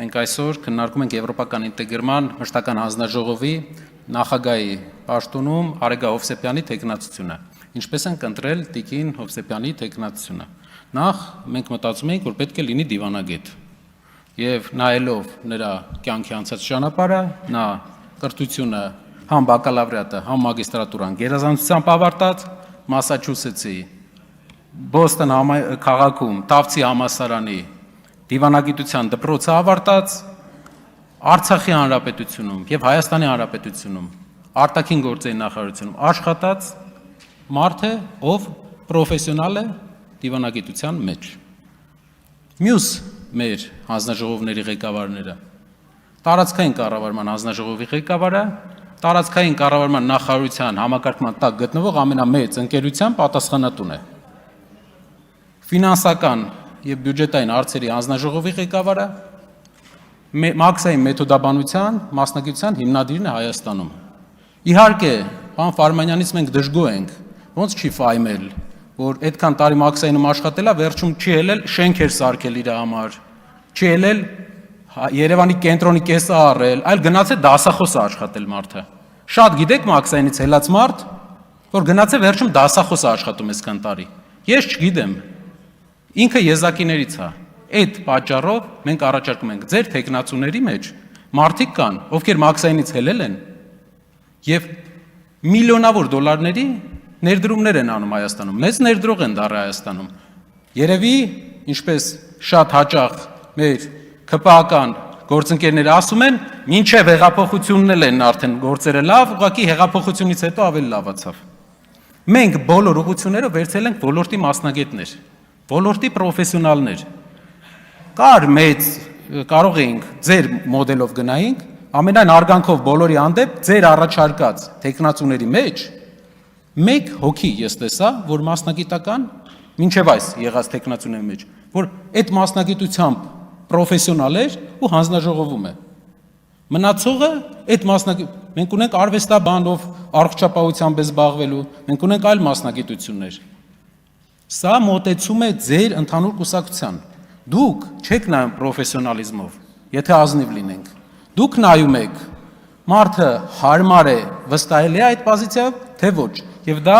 Մենք այսօր քննարկում ենք Եվրոպական ինտեգրման մշտական հանձնաժողովի նախագահի պաշտոնում Արեգա Հովսեփյանի թեկնածությունը։ Ինչպես ենք ընտրել Տիկին Հովսեփյանի թեկնածությունը։ Նախ մենք մտածում էինք, որ պետք է լինի դիվանագետ։ Եվ նայելով նրա կյանքի անցած ճանապարհը, նա կրթությունը համ բակալավրիատը, համ մագիստրատուրան գերազանցությամբ ավարտած, Մասաչուսեթսի Բոստոն քաղաքում Տավցի համալսարանի դիվանագիտության դպրոցը ավարտած, Արցախի հանրապետությունում եւ Հայաստանի հանրապետությունում արտաքին գործերի նախարարությունում աշխատած մարդ է, ով պրոֆեսիոնալ է դիվանագիտության մեջ։ Մյուս մեր հանձնաժողովների ղեկավարները տարածքային կառավարման հանձնաժողովի ղեկավարը, տարածքային կառավարման նախարարության համակարգման տակ գտնվող ամենամեծ ընկերության պատասխանատուն է։ Ֆինանսական եւ բյուջետային հարցերի հանձնաժողովի ղեկավարը, մաքսային մեթոդաբանության մասնագիտության հիմնադիրն է Հայաստանում։ Իհարկե, պարոն Ֆարմանյանից մենք դժգոհ ենք, ոնց չի ֆայմել, որ այդքան տարի մաքսայինում աշխատելա, վերջում չի ելել շենքեր սարքել իր համար, չի ելել Երևանի կենտրոնի կեսը առել, այլ գնաց է դասախոս աշխատել մարդը։ Շատ գիտեք մաքսայինից ելած մարդ, որ գնաց է վերջում դասախոս աշխատում այսքան տարի։ Ես չգիտեմ։ Ինքը եզակիներից է։ Այդ պատճառով մենք առաջարկում ենք ձեր թեկնածուների մեջ մարդիկ կան, ովքեր մաքսայինից ելել են եւ միլիոնավոր դոլարների ներդրումներ են անում Հայաստանում։ Մեծ ներդրող են դառել Հայաստանում։ Երևի, ինչպես շատ հաճախ մեր ԿՊԱ-ական գործընկերները ասում են, մինչև հեղափոխությունն են արդեն գործերը լավ, ուղղակի հեղափոխությունից հետո ավելի լավացավ։ Մենք բոլոր ուղղություններով վերցել ենք ոլորտի մասնագետներ, ոլորտի պրոֆեսիոնալներ։ Կար մեծ, կարող էինք ձեր մոդելով գնայինք, ամենայն արգանքով բոլորի հանդեպ ձեր առաջարկած թեկնածուների մեջ մեկ հոգի ես տեսա, որ մասնագիտական, մինչև այս եղած թեկնածուների մեջ, որ այդ մասնագիտությամբ պրոֆեսիոնալ էր ու հանձնաժողովում է։ Մնացողը այդ մենք ունենք արվեստաբանով առողջապահությամբ զբաղվելու, մենք ունենք այլ մասնագիտություններ։ Սա մոտեցում է ձեր ընդհանուր կուսակցության։ Դուք չեք նայում պրոֆեսիոնալիզմով, եթե ազնիվ լինենք։ Դուք նայում եք մարդը հարմար է, վստահելի է այդ պոզիցիայով, թե ոչ։ Եվ դա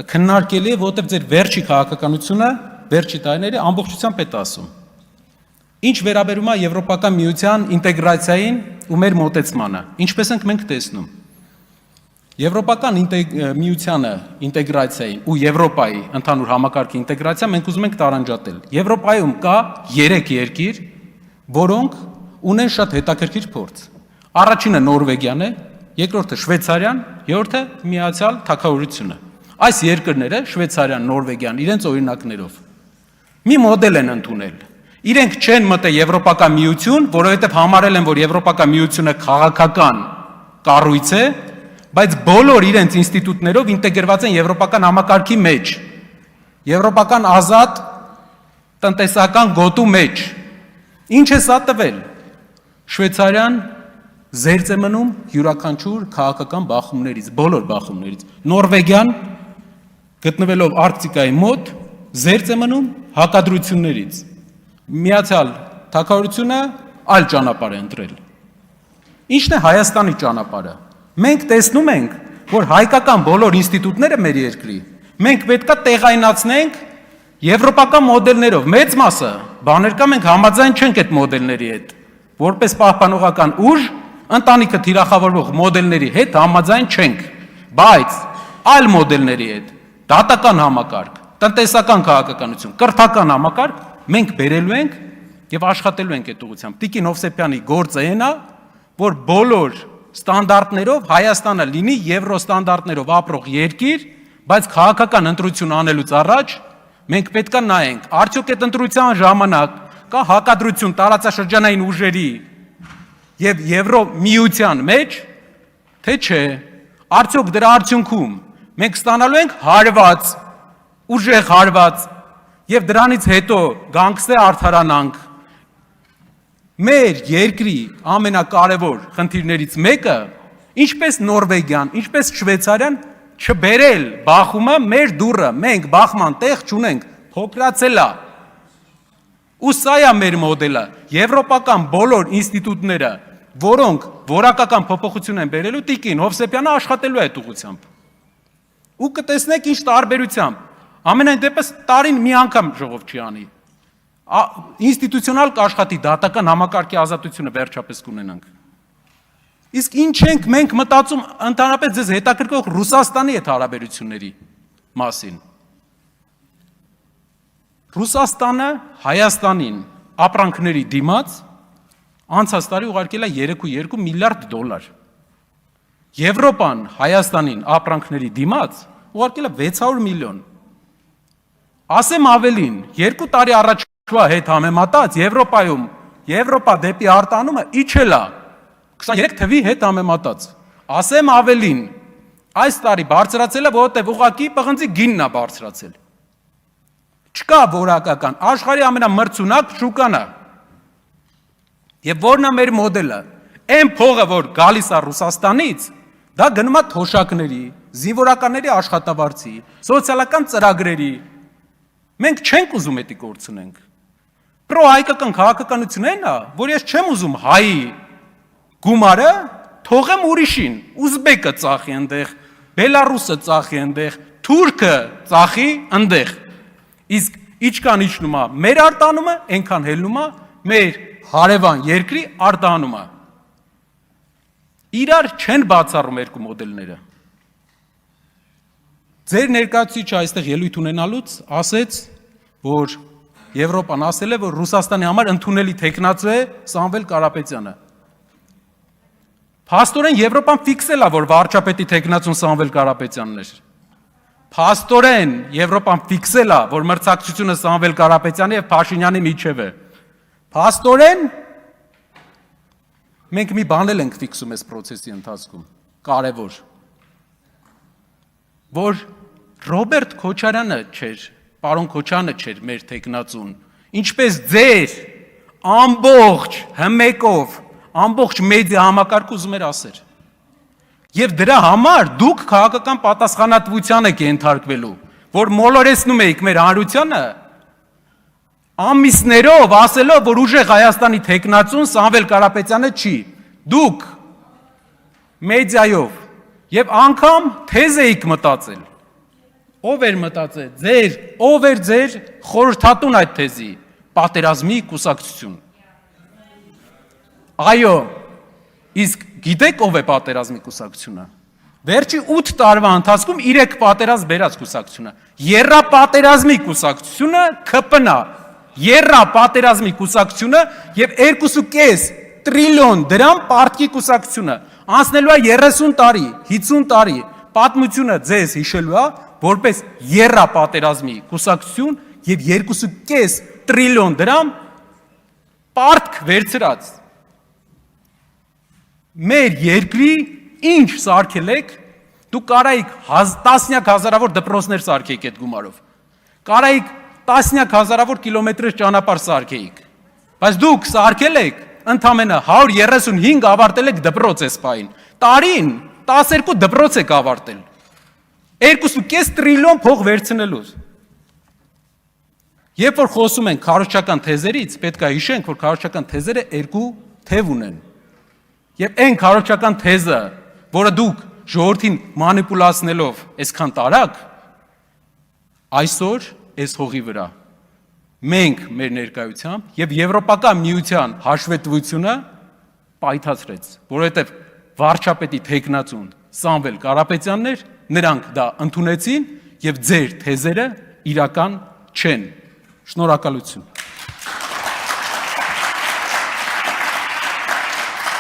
քննարկելի է, որովհետև ձեր վերջի քաղաքականությունը, վերջի տարիների ամբողջությամբ է ասում։ Ինչ վերաբերում է Եվրոպական միության ինտեգրացիային ու մեր մոտեցմանը, ինչպես ենք մենք տեսնում։ Եվրոպական միությանը ինտեգրացիային ու Եվրոպայի ընդհանուր համակարգի ինտեգրացիա մենք ուզում ենք տարանջատել։ Եվրոպայում կա 3 երկիր, որոնք ունեն շատ հետաքրքիր փորձ։ Առաջինը Նորվեգիան է, երկրորդը Շվեյցարիան, երրորդը Միացյալ Թագավորությունը։ Այս երկրները Շվեյցարիան, Նորվեգիան իրենց օրինակներով մի մոդել են ընդունել։ Իրենք չեն մտել Եվրոպական միություն, որովհետև համարել են, որ Եվրոպական միությունը քաղաքական կառույց է, բայց բոլոր իրենց ինստիտուտներով ինտեգրված են Եվրոպական համակարգի մեջ, Եվրոպական ազատ տնտեսական գոտու մեջ։ Ինչ է սա տվել։ Շվեյցարիան զերծ է մնում յուրաքանչյուր քաղաքական բախումներից, բոլոր բախումներից։ Նորվեգիան գտնվելով Արկտիկայի մոտ զերծ է մնում հակադրություններից։ Միացյալ Թագավորությունը այլ ճանապարհ է ընտրել։ Ինչն է Հայաստանի ճանապարհը։ Մենք տեսնում ենք, որ հայկական բոլոր ինստիտուտները մեր երկրի մենք պետքա տեղայնացնենք եվրոպական մոդելներով։ Մեծ մասը բաներ կա, մենք համաձայն չենք այդ մոդելների հետ։ Որպես պահպանողական ուժ, ընտանիքը թիրախավորող մոդելների հետ համաձայն չենք, բայց այլ մոդելների հետ, դատական համակարգ, տնտեսական քաղաքականություն, կրթական համակարգ մենք բերելու ենք եւ աշխատելու ենք այդ ուղղությամբ։ Տիկին Հովսեփյանի գործը այն է, որ բոլոր ստանդարտներով Հայաստանը լինի եվրո ստանդարտներով ապրող երկիր, բայց քաղաքական ընտրություն անելուց առաջ մենք պետք է նայենք, արդյոք այդ ընտրության ժամանակ կա հակադրություն տարածաշրջանային ուժերի եւ Եվրո միության մեջ, թե չէ։ Արդյոք դրա արդյունքում մենք ստանալու ենք հարված, ուժեղ հարված եւ դրանից հետո գանգստե արդարանանք։ Մեր երկրի ամենակարևոր խնդիրներից մեկը, ինչպես Նորվեգիան, ինչպես Շվեյցարիան, չբերել բախումը մեր դուռը, մենք բախման տեղ չունենք, փոքրացել է։ Ու սա է մեր մոդելը։ եվրոպական բոլոր ինստիտուտները, որոնք որակական փոփոխություն են բերելու, Տիկին Հովսեփյանը աշխատելու է այդ ուղղությամբ։ Ու կտեսնեք ինչ տարբերությամբ։ Ամենայն դեպս տարին մի անգամ ժողով չի անի։ Ինստիտուցիոնալ կաշխատի, դատական համակարգի ազատությունը վերջապես կունենանք։ Իսկ ինչ ենք մենք մտածում ընդհանրապես ձեզ հետաքրքրող Ռուսաստանի հետ հարաբերությունների մասին։ Ռուսաստանը Հայաստանին ապրանքների դիմաց անցած տարի ուղարկել է 3.2 միլիարդ դոլար։ Եվրոպան Հայաստանին ապրանքների դիմաց ուղարկել է 600 միլիոն։ Ասեմ ավելին, 2 տարի առաջվա հետ համեմատած Եվրոպա դեպի արտանումը իջել է 23 թվի հետ համեմատած։ Ասեմ ավելին, այս տարի բարձրացել է, որովհետև ուղղակի պղնձի գինն է բարձրացել։ Չկա որակական, աշխարհի ամենամրցունակ շուկան է։ Եվ որն է մեր մոդելը։ Այն փողը, որ գալիս է Ռուսաստանից, դա գնում է թոշակների, զինվորականների աշխատավարձի, սոցիալական ծրագրերի։ Մենք չենք ուզում դա կորցնենք։ Պրոհայկական քաղաքականությունն այն է, որ ես չեմ ուզում հայի գումարը թողեմ ուրիշին, ուզբեկը ծախի այնտեղ, բելարուսը ծախի այնտեղ, թուրքը ծախի այնտեղ։ Իսկ ինչքան իջնում է մեր արտանումը, այնքան հելնում է մեր հարևան երկրի արտանումը։ Իրար չեն բացառում երկու մոդելները։ Ձեր ներկայացուցիչը այստեղ ելույթ ունենալուց ասեց, որ Եվրոպան ասել է, որ Ռուսաստանի համար ընդունելի թեկնածու է Սամվել Կարապետյանը։ Փաստորեն Եվրոպան ֆիքսել է, որ վարչապետի թեկնածուն Սամվել Կարապետյանն էր։ Փաստորեն Եվրոպան ֆիքսել է, որ մրցակցությունը Սամվել Կարապետյանի եւ Փաշինյանի միջև է։ Փաստորեն մենք մի բան էլ ենք ֆիքսում այս process-ի ընթացքում, կարևոր, որ Ռոբերտ Քոչարյանը չէր, պարոն Քոչարյանը չէր մեր թեկնածուն, ինչպես ձեր ամբողջ հմեկով ամբողջ մեդիա համակարգը ուզում էր ասել։ Եվ դրա համար դուք քաղաքական պատասխանատվության եք ենթարկվելու, որ մոլորեցնում եք մեր հանրությանը ամիսներով ասելով, որ ուժեղ Հայաստանի թեկնածուն Սամվել Կարապետյանը չի։ Դուք մեդիայով եւ անգամ թեզ էիք մտածել։ Ով էր մտածել։ Ով էր ձեր խորհրդատուն այդ թեզի։ Պատերազմի կուսակցություն։ Այո, իսկ գիտեք ով է պատերազմի կուսակցությունը։ Վերջի 8 տարվա ընթացքում 3 պատերազմ բերած կուսակցությունը։ Եռապատերազմի կուսակցությունը ԿՊՆ-ը, եռապատերազմի կուսակցությունը եւ 2.5 տրիլիոն դրամ պարտքի կուսակցությունը։ Անցնելու է 30 տարի, 50 տարի, պատմությունը ձեզ հիշելու է, որպես եռապատերազմի կուսակցություն եւ 2.5 տրիլիոն դրամ պարտք վերցրած։ Մեր երկրի ինչ սարքել եք, դուք կարայիք տասնյակ հազարավոր դպրոցներ սարքեիք այդ գումարով, կարայիք տասնյակ հազարավոր կիլոմետրեր ճանապարհ սարքեիք, բայց դուք սարքել եք ընդամենը 135 ավարտել եք դպրոց այս պահին, տարին 12 դպրոց եք ավարտել, 2.5 տրիլիոն փող վերցնելու։ Երբ որ խոսում ենք քարոզչական թեզերից, պետք է հիշենք, որ քարոզչական թեզերը երկու թև ունեն։ Եվ այն քարոզչական թեզը, որը դուք ժողովրդին մանիպուլացնելով այսքան տարաք, այսօր այս հողի վրա մենք մեր ներկայությամբ եւ Եվրոպական միության հաշվետվությունը պայթացրեց, որովհետեւ վարչապետի թեկնածուն Սամվել Կարապետյանն էր, նրանք դա ընդունեցին եւ ձեր թեզերը իրական չեն։ Շնորհակալություն։